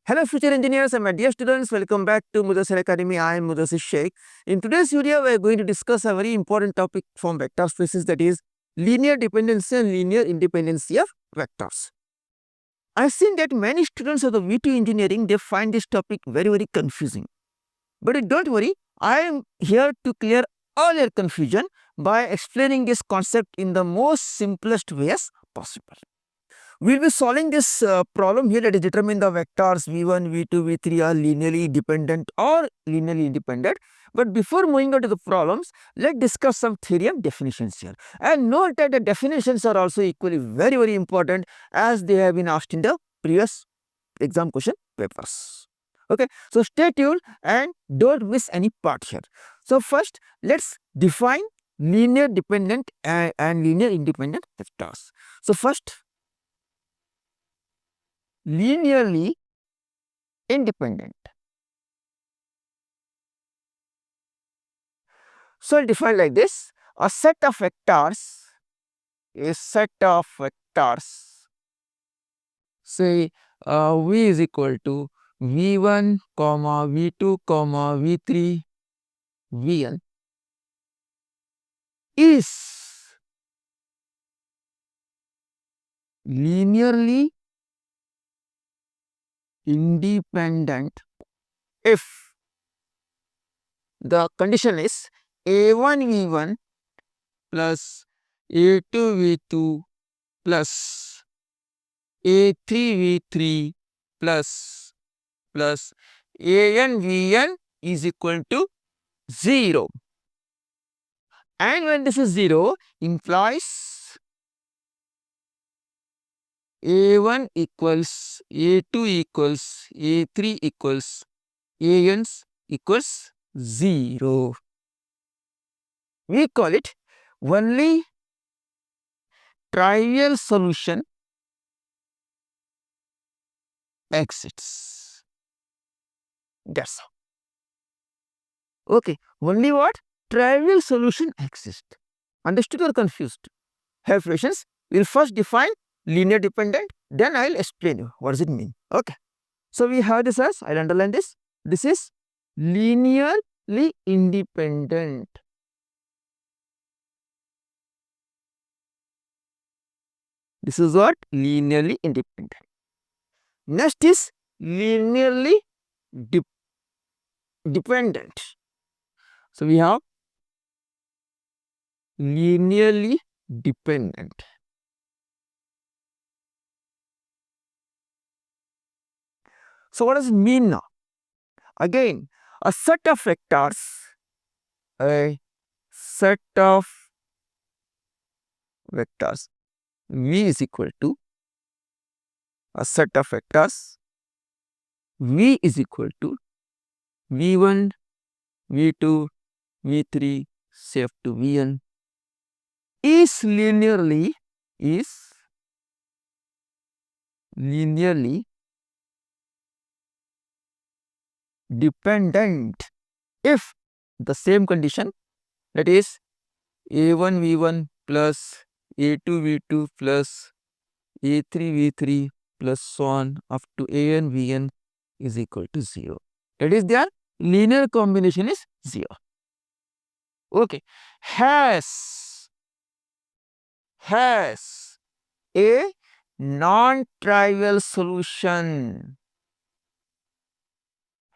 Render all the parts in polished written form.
Hello future engineers and my dear students, welcome back to Mudassir Academy. I am Mudassir Sheikh. In today's video, we are going to discuss a very important topic from vector spaces, that is linear dependency and linear independency of vectors. I have seen that many students of the VTU engineering, they find this topic very confusing. But don't worry, I am here to clear all your confusion by explaining this concept in the most simplest way as possible. We will be solving this problem here, that is determine the vectors v1, v2, v3 are linearly dependent or linearly independent. But before moving on to the problems, let's discuss some theory and definitions here. And note that the definitions are also equally very important, as they have been asked in the previous exam question papers. Okay, so stay tuned and don't miss any part here. So first, let's define linear dependent and linear independent vectors. So first, linearly independent. So I'll define like this: a set of vectors, say v is equal to v1, v2, v3, vn is linearly independent if the condition is a1 v1 plus a2 v2 plus a3 v3 plus an vn is equal to 0, and when this is 0 implies a1 equals a2 equals a3 equals an equals 0. We call it only trivial solution exists. That's all. Okay, only what? Trivial solution exists. Understood or confused? Have patience. We will first define linear dependent, then I will explain you what does it mean. Okay, so we have this as, I'll underline this. This is linearly independent. This is what? Linearly independent. Next is linearly dependent. So we have linearly dependent. So what does it mean now? Again, a set of vectors, v is equal to a set of vectors v is equal to v1, v2, v3, say up to vn is linearly dependent if the same condition, that is a1 v1 plus a2 v2 plus a3 v3 plus so on up to an vn is equal to 0. That is, their linear combination is 0. Okay, has a non-trivial solution,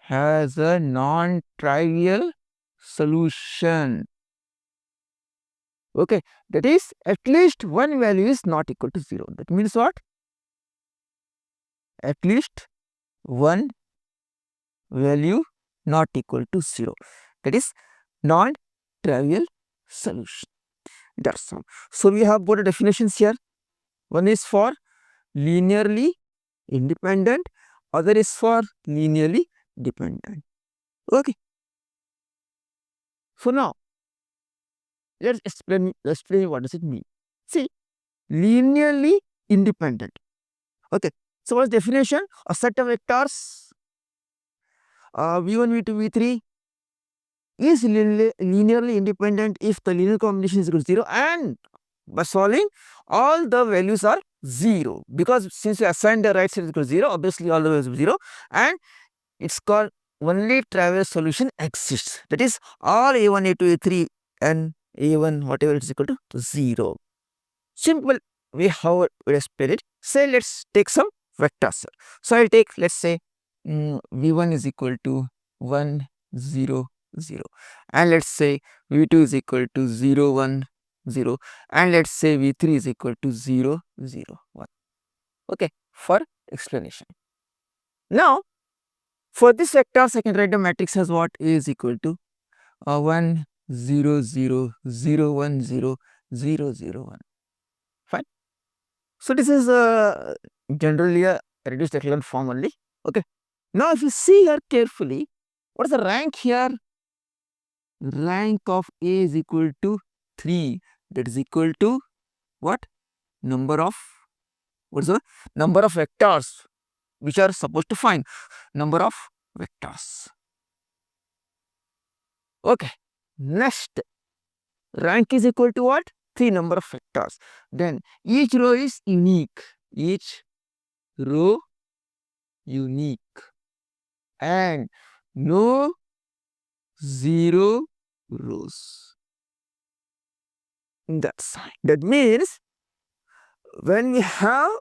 has a non-trivial solution. Okay, that is, at least one value is not equal to 0. That means what? At least one value not equal to 0. That is non-trivial solution. That's all. So we have both definitions here. One is for linearly independent, other is for linearly dependent. Okay. So now let's explain what does it mean. See, linearly independent. Okay. So what's definition? A set of vectors v1, v2, v3 is linearly independent if the linear combination is equal to 0, and by solving all the values are 0, because since we assigned the right side is equal to 0, obviously all the way is 0, and it's called only trivial solution exists, that is all a1, a2, a3 and a1 whatever is equal to 0. Simple way how we explain it. Say let's take some vectors. So I'll take, let's say v1 is equal to 1 0 0, and let's say v2 is equal to 0 1 0, and let's say v3 is equal to 0 0 1. Okay, for explanation. Now for this vectors I can write the matrix as what? A is equal to 1 0 0 0 1 0 0 0 1. Fine. So this is generally a reduced echelon form only. Okay. Now if you see here carefully, what is the rank here? Rank of A is equal to 3. That is equal to what? Number of, what is the number of vectors which are supposed to find? Number of vectors. Okay. Next, rank is equal to what? 3 number of vectors. Then each row is unique. Each row unique, and no 0 rows in that side. That means when we have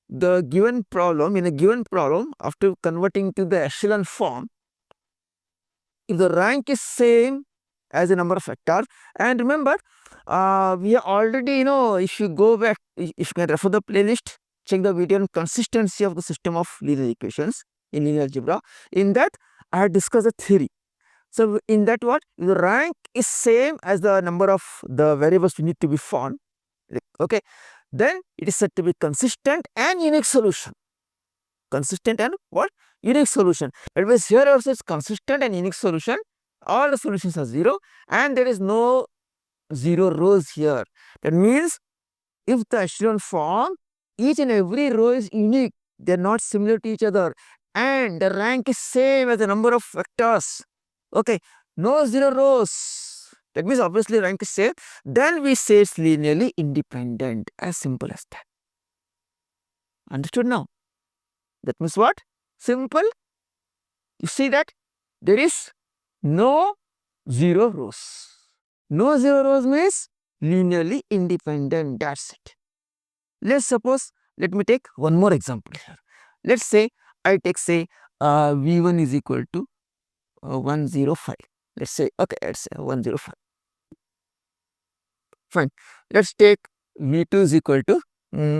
the given problem, in a given problem, after converting to the echelon form, if the rank is same as the number of vectors, and remember we are already, if you go back, if you can refer the playlist, check the video on consistency of the system of linear equations in linear algebra. In that I had discussed the theory. So in that, what, if the rank is same as the number of the variables we need to be found, okay, then it is said to be consistent and unique solution. Consistent and what? Unique solution. That means here also it's consistent and unique solution. All the solutions are 0 and there is no 0 rows here. That means if the echelon form, each and every row is unique, they are not similar to each other, and the rank is same as the number of vectors. Okay, no 0 rows. That means obviously rank is same. Then we say it's linearly independent. As simple as that. Understood now? That means what? Simple. You see that there is no 0 rows. No 0 rows means linearly independent. That's it. Let's suppose, let me take one more example here. Let's say I take, say v1 is equal to 105. Let's say, okay, let's say 105. Fine. Let's take v2 is equal to,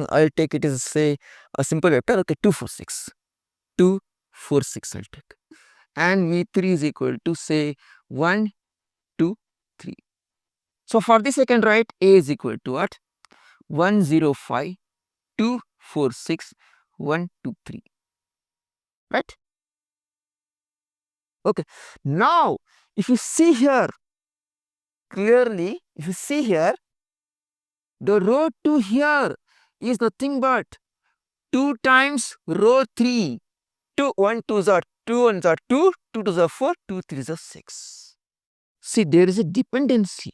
I'll take it as, say, a simple vector, okay, 246. 246 I'll take. And v3 is equal to, say, 1 2 3. So for this I can write A is equal to what? 105 246 123. Right? Okay. Now if you see here clearly, if you see here, the row 2 here is nothing but 2 times row 3. 2 1 2s are 2 1s are 2, 2 2s are 4, 2 3s are 6. See, there is a dependency.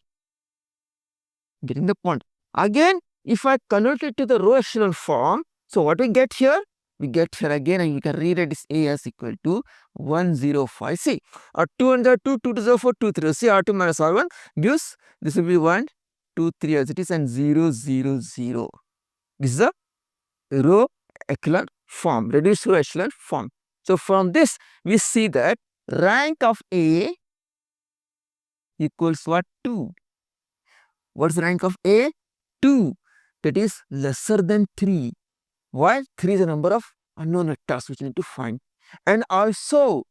Getting the point? Again, if I convert it to the row echelon form, so what we get here? We get here again, and you can rewrite this A as equal to 105. See, 2 1s are 2, 2 2s are 4, 2 3. See, R2 minus R1 gives, this will be 1 2 3 as it is, and 0 0 0. This is a row echelon form, reduced row echelon form. So from this we see that rank of A equals what? 2. What's the rank of A? 2. That is lesser than 3. Why? 3 is the number of unknown vectors which you need to find. And also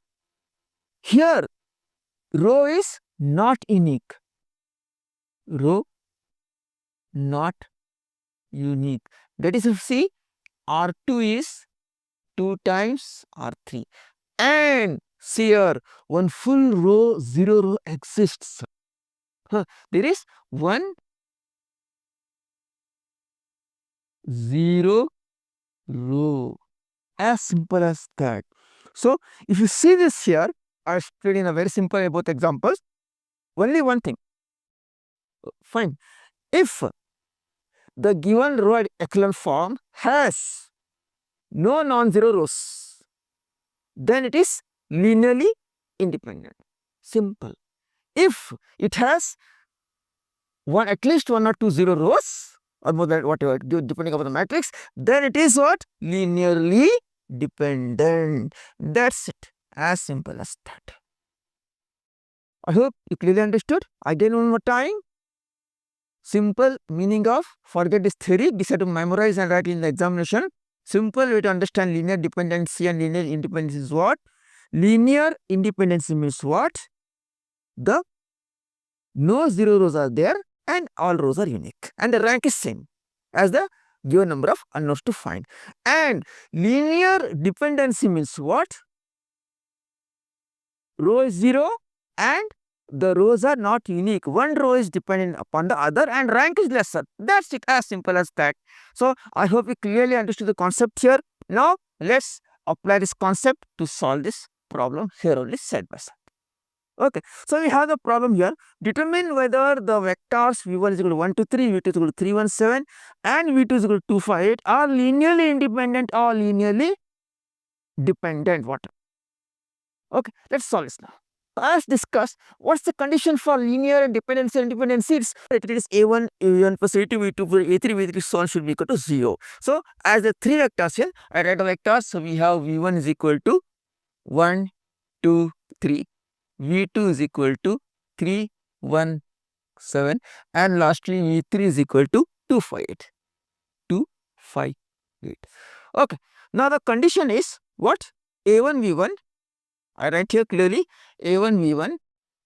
here row is not unique. Row not unique. That is, if you see, R2 is 2 times R3. And see here, one full row, 0 row exists. There is 1 0 row. As simple as that. So if you see this here, I explained in a very simple both examples. Only one thing. Fine. If the given row echelon form has no non-zero rows, then it is linearly independent. Simple. If it has at least one or two zero rows or more than whatever depending upon the matrix, then it is what? Linearly dependent. That's it. As simple as that. I hope you clearly understood. Again one more time. Simple meaning of forget this theory, decide to memorize and write in the examination. Simple way to understand linear dependency and linear independence is what? Linear independency means what? The no zero rows are there and all rows are unique and the rank is same as the given number of unknowns to find. And linear dependency means what? Row is 0 and the rows are not unique. One row is dependent upon the other and rank is lesser. That's it, as simple as that. So, I hope you clearly understood the concept here. Now, let's apply this concept to solve this problem here only side by side. Okay, so we have the problem here. Determine whether the vectors v1 is equal to 1, 2, 3, v2 is equal to 3, 1, 7 and v2 is equal to 2, 5, 8 are linearly independent or linearly dependent. What? Okay, let's solve this now. As discussed, what's the condition for linear dependency and independency? It is a1, a1 plus a2, v2 plus a3, v3 so on should be equal to 0. So, as the three vectors here, I write the vectors. So, we have v1 is equal to 1, 2, 3. V2 is equal to 3, 1, 7 and lastly V3 is equal to 2, 5, 8. 2, 5, 8. Okay. Now the condition is what? A1 V1, I write here clearly A1 V1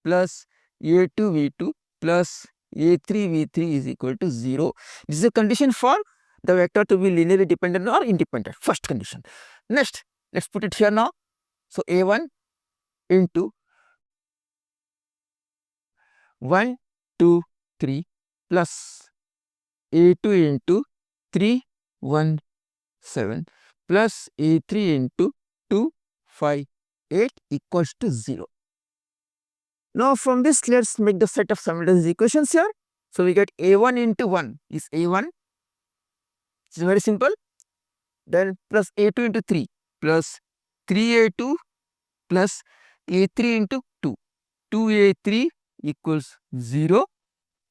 plus A2 V2 plus A3 V3 is equal to 0. This is a condition for the vector to be linearly dependent or independent. First condition. Next, let's put it here now. So A1 into 1, 2, 3 plus A2 into 3, 1, 7 plus A3 into 2, 5, 8 equals to 0. Now from this let's make the set of simultaneous equations here. So we get A1 into 1 is A1, which is very simple. Then plus A2 into 3 plus 3A2 plus A3 into 2, 2A3 equals 0.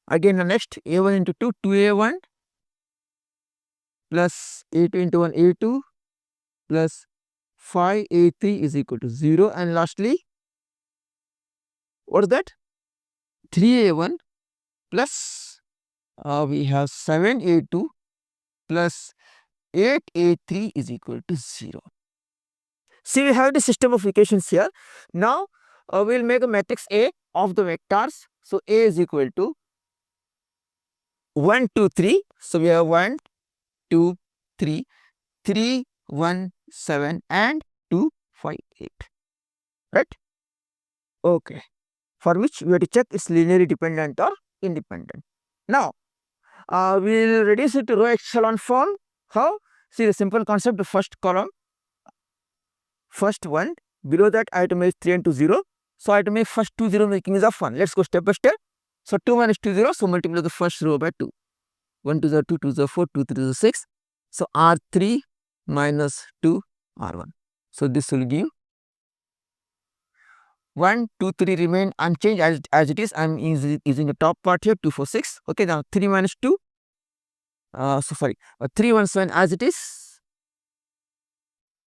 Again the next A1 into 2, 2A1 plus A2 into 1, A2 plus 5A3 is equal to 0 and lastly what is that? 3A1 plus we have 7A2 plus 8A3 is equal to 0. See, we have the system of equations here. Now we will make a matrix A of the vectors. So A is equal to 1, 2, 3. So we have 1, 2, 3, 3, 1, 7 and 2, 5, 8. Right? Okay. For which we have to check it's linearly dependent or independent. Now we will reduce it to row echelon form. How? See the simple concept, the first column, first one, below that I have to make 3 and 2 0. So I have to make first 2 0 making is of 1. Let's go step by step. So 2 minus 2 0, so multiply the first row by 2. 1 2 0 2 2 0 4 2 3 0 6. So R3 minus 2 R1. So this will give 1 2 3 remain unchanged as it is. I am using the top part here 2 4 6. Okay, now 3 minus 2. 3 1 7 as it is.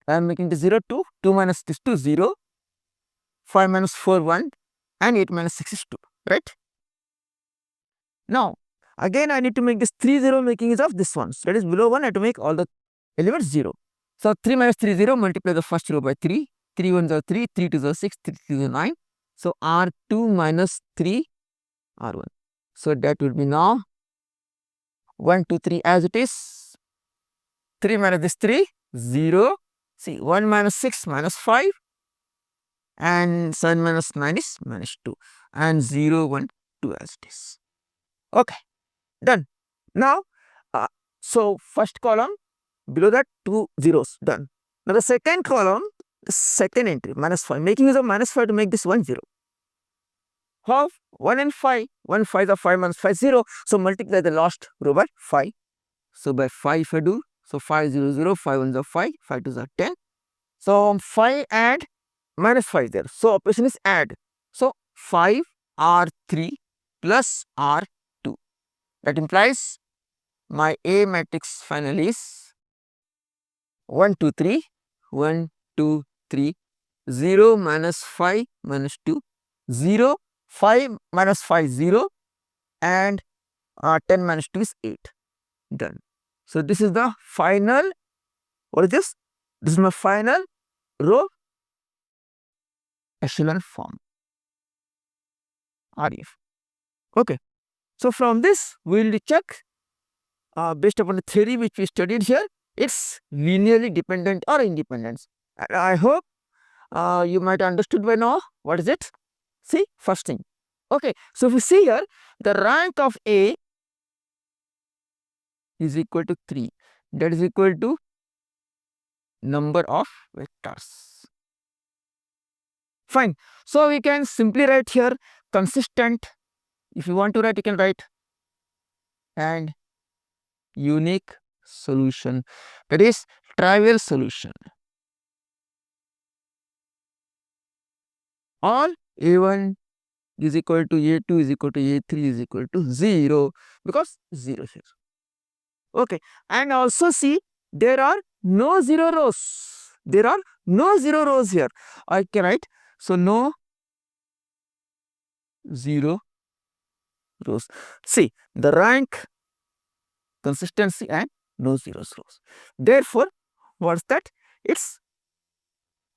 I am making the 0 2. 2 minus this 2 0. 5 minus 4 1 and 8 minus 6 is 2. Right? Now again I need to make this 3 0 making is of this one. So that is below 1 I have to make all the elements 0. So 3 minus 3 0, multiply the first row by 3. 3 1s are 3, 3 2s are 6, 3 3s are 9. So R2 minus 3 R1. So that will be now 1 2 3 as it is. 3 minus this 3 0. See 1 minus 6 minus 5 and 7 minus 9 is minus 2 and 0 1 2 as it is. Okay, done. Now so first column, below that 2 zeros, done. Now the second column, the second entry minus 5, making use of minus 5 to make this 1 0. How? 1 and 5, 1 5 are 5 minus 5 0. So multiply the last row by 5 So by 5 if I do, so 5 0 0, 5 1 are 5, 5 2 are 10. So 5 and minus 5 there. So operation is add. So 5 R3 plus R2. That implies my A matrix finally is 1 2 3, 1 2 3, 0 minus 5 minus 2, 0, 5 minus 5 0, and 10 minus 2 is 8. Done. So this is the final, what is this? This is my final row echelon form, REF. Okay. So from this we will check based upon the theory which we studied here, it's linearly dependent or independent. And I hope you might have understood by now. What is it? See, first thing. Okay, so if you see here, the rank of A is equal to 3. That is equal to number of vectors. Fine. So we can simply write here consistent. If you want to write, you can write and unique solution. That is trivial solution. All A1 is equal to A2 is equal to A3 is equal to 0 because 0 here. Okay, and also see there are no 0 rows. There are no 0 rows here. I can write, so no 0 rows. See the rank, consistency, and no 0 rows. Therefore, what's that? It's,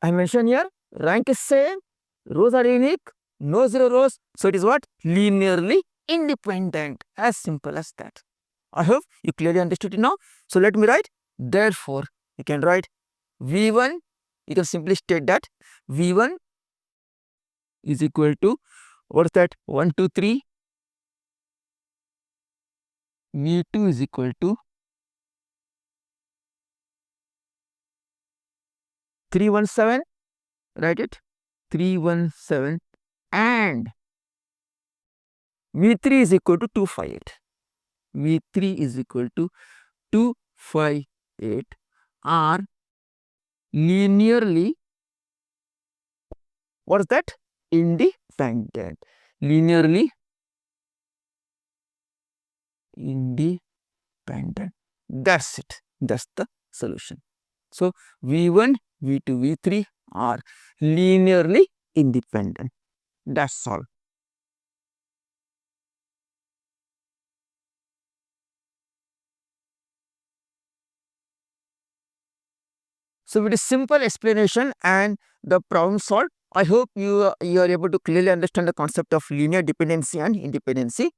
I mentioned here, rank is same, rows are unique, no 0 rows. So it is what? Linearly independent. As simple as that. I hope you clearly understood it now. So let me write. Therefore, you can write V1. You can simply state that V1 is equal to, what is that? 1 2 3. V2 is equal to 317. Write it. 317, and V3 is equal to 258. V3 is equal to 258 are linearly, what is that? Independent. Linearly independent. That's it. That's the solution. So V1, V2, V3 are linearly independent. That's all. So with a simple explanation and the problem solved, I hope you are able to clearly understand the concept of linear dependency and independency.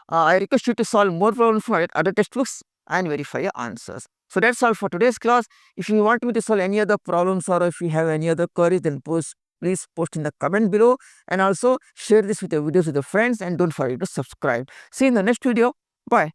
I request you to solve more problems from other textbooks and verify your answers. So that's all for today's class. If you want me to solve any other problems or if you have any other queries, then please post in the comment below, and also share this with your videos with your friends, and don't forget to subscribe. See you in the next video. Bye.